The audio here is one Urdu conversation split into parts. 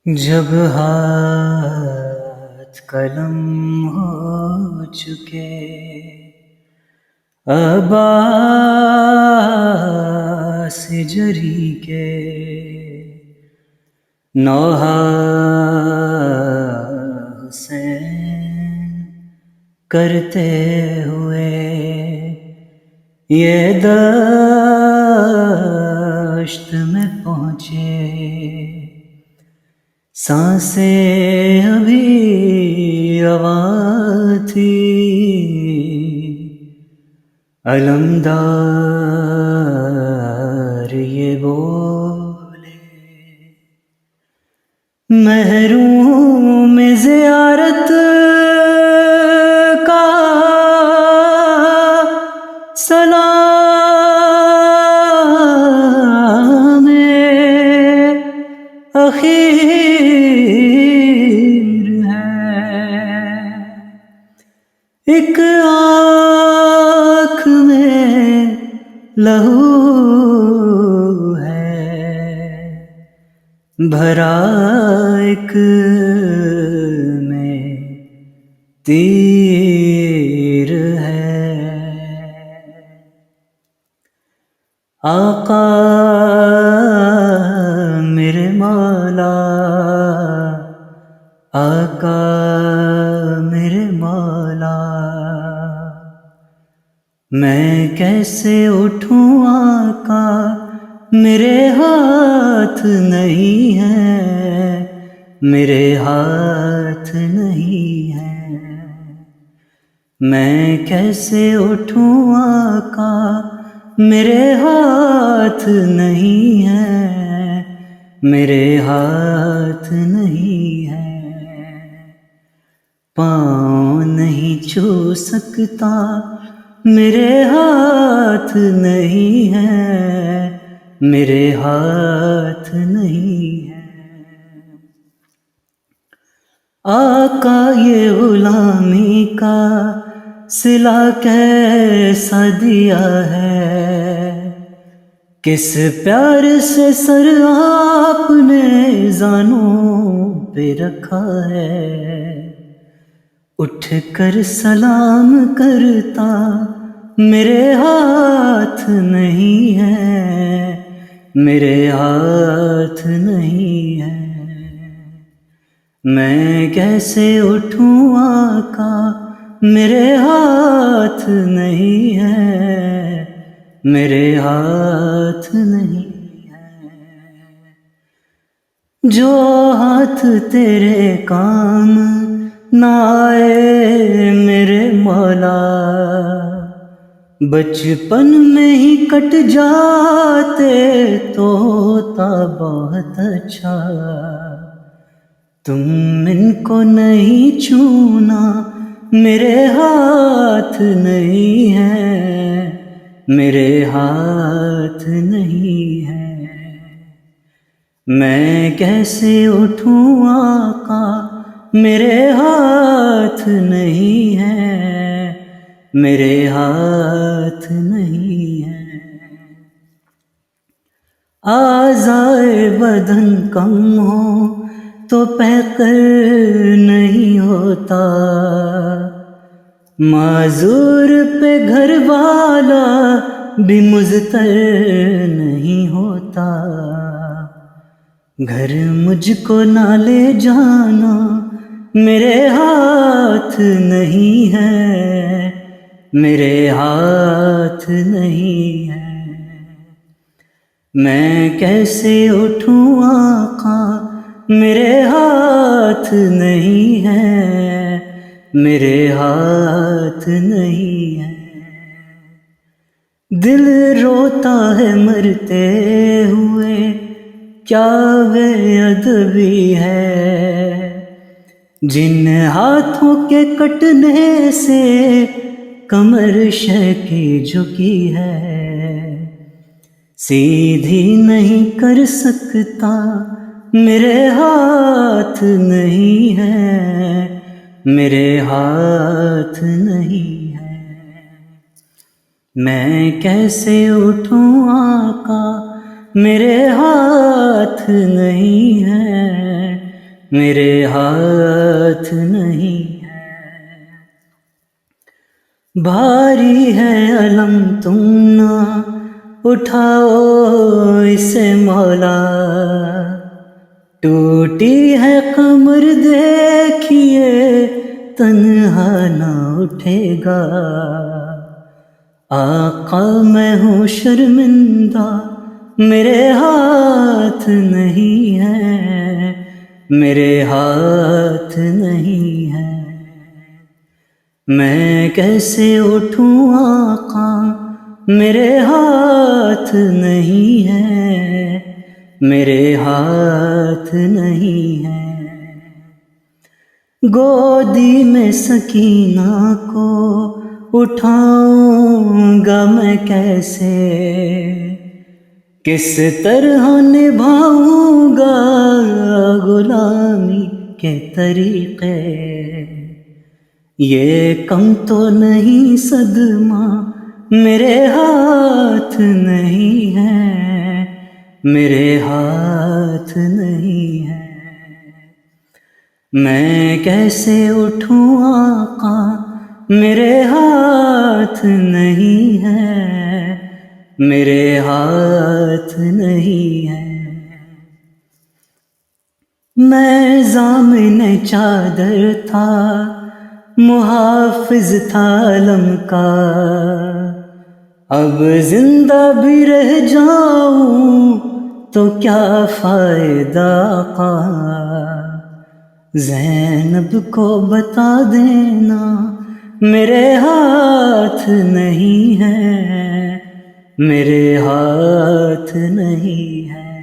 جب ہاتھ قلم ہو چکے عباس جری کے، نوحہ حسین کرتے ہوئے یہ دشت میں پہنچے، سانسیں ابھی رواں تھی، علمدار یہ بولے محروم زیارت کا سلام اخیر ہے، ایک آنکھ میں لہو ہے بھرا، ایک میں تیر ہے۔ آقا میرے مولا، آقا میرے مولا، میں کیسے اٹھوں آقا، میرے ہاتھ نہیں ہے، میرے ہاتھ نہیں ہے، میں کیسے اٹھوں آقا، میرے ہاتھ نہیں ہے، میرے ہاتھ نہیں ہے، پاؤں نہیں چھو سکتا، میرے ہاتھ نہیں ہے، میرے ہاتھ نہیں ہے۔ آقا یہ غلامی کا صلہ کیسا دیا ہے، کس پیار سے سر آپ نے زانوں پہ رکھا ہے، اٹھ کر سلام کرتا، میرے ہاتھ نہیں ہے، میرے ہاتھ نہیں ہے، میں کیسے اٹھوں آقا، میرے ہاتھ نہیں ہے، میرے ہاتھ نہیں ہے، جو ہاتھ تیرے کام نہ آئے میرے مولا، بچپن میں ہی کٹ جاتے تو ہوتا بہت اچھا، تم ان کو نہیں چھونا، میرے ہاتھ نہیں ہے، میرے ہاتھ نہیں ہے، میں کیسے اٹھوں آقا، میرے ہاتھ نہیں ہے، میرے ہاتھ نہیں ہے، اعضائے بدن کم ہو تو پیکر نہیں ہوتا، معذور پہ گھر والا بھی مضطر نہیں ہوتا، گھر مجھ کو نہ لے جانا، میرے ہاتھ نہیں ہے، میرے ہاتھ نہیں ہے، میں کیسے اٹھوں آقا، میرے ہاتھ نہیں ہے، میرے ہاتھ نہیں ہے، دل روتا ہے مرتے ہوئے، کیا بے ادبی ہے، جن ہاتھوں کے کٹنے سے کمر شکی جھکی ہے، سیدھی نہیں کر سکتا، میرے ہاتھ نہیں ہے، میرے ہاتھ نہیں ہے، میں کیسے اٹھوں آقا، میرے ہاتھ نہیں ہے، میرے ہاتھ نہیں ہے۔ بھاری ہے علم تم نہ اٹھاؤ اسے مولا، ٹوٹی ہے قمر دیکھیے تنہا نہ اٹھے گا۔ آقا میں ہوں شرمندہ، میرے ہاتھ نہیں ہے، میرے ہاتھ نہیں ہے۔ میں کیسے اٹھوں آقا، میرے ہاتھ نہیں ہے، میرے ہاتھ نہیں ہے۔ گودی میں سکینہ کو اٹھاؤں گا میں کیسے، کس طرح نبھاؤں گا غلامی کے طریقے۔ یہ کم تو نہیں صدمہ، میرے ہاتھ نہیں ہے، میرے ہاتھ نہیں ہے۔ میں کیسے اٹھوں آقا، میرے ہاتھ نہیں ہے، میرے ہاتھ نہیں ہے۔ میں ضامن چادر تھا، محافظ تھا علم کا، اب زندہ بھی رہ جاؤں تو کیا فائدہ آقا۔ زینب کو بتا دینا میرے ہاتھ نہیں ہے، میرے ہاتھ نہیں ہے۔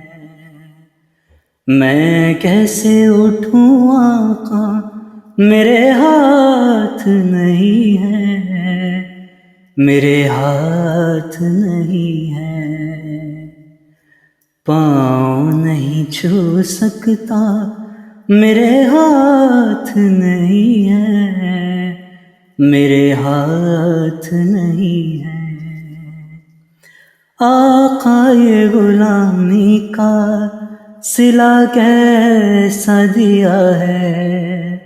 میں کیسے اٹھوں آقا، میرے ہاتھ نہیں ہے، میرے ہاتھ نہیں ہے۔ پاؤں نہیں چھو سکتا، میرے ہاتھ نہیں ہے، میرے ہاتھ نہیں ہے۔ آقا یہ غلامی کا صلہ کیسا دیا ہے،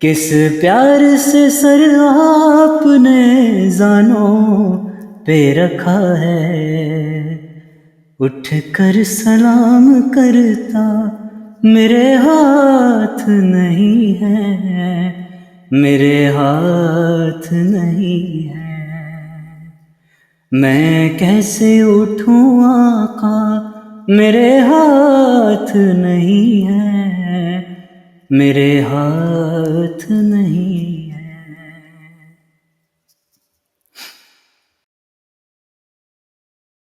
کس پیار سے سر آپ نے زانوں پہ رکھا ہے۔ اٹھ کر سلام کرتا، میرے ہاتھ نہیں ہے، میرے ہاتھ نہیں ہے۔ میں کیسے اٹھوں آقا، میرے ہاتھ نہیں ہے، میرے ہاتھ نہیں